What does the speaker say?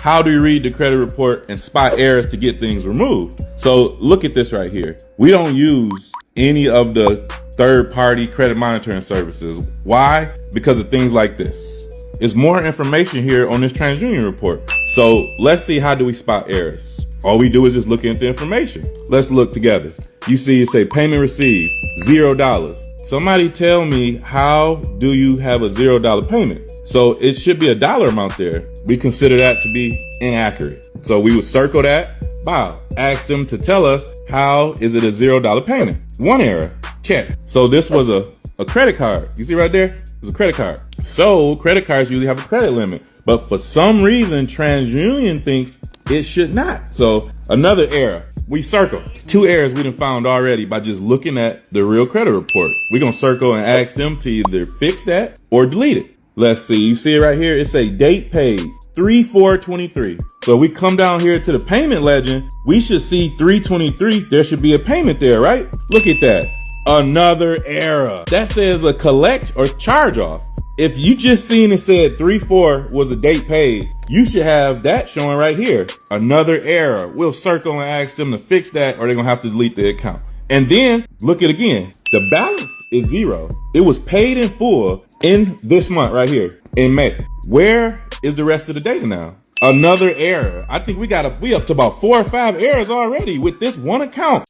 how do you read the credit report and spot errors to get things removed? So look at this right here. We don't use any of the third-party credit monitoring services. Why? Because of things like this. There's more information here on this TransUnion report. So let's see, how do we spot errors? All we do is just look at the information. Let's look together. You see it say payment received, $0. Somebody tell me, how do you have a $0 payment? So it should be a dollar amount there. We consider that to be inaccurate. So we would circle that. Wow. Ask them to tell us, how is it a $0 payment? One error. Check. So this was a credit card. You see right there? It was a credit card. So credit cards usually have a credit limit, but for some reason, TransUnion thinks it should not. So another error. We circle. It's 2 errors we done found already by just looking at the real credit report. We're going to circle and ask them to either fix that or delete it. Let's see. You see it right here? It's a date paid 3/4/23. So we come down here to the payment legend. We should see 3/23. There should be a payment there, right? Look at that. Another error. That says a collect or charge off. If you just seen it said 3/4 was a date paid, you should have that showing right here. Another error. We'll circle and ask them to fix that, or they're going to have to delete the account. And then look at it again. The balance is 0. It was paid in full in this month right here in May. Where is the rest of the data now? Another error. I think we up to about 4 or 5 errors already with this one account.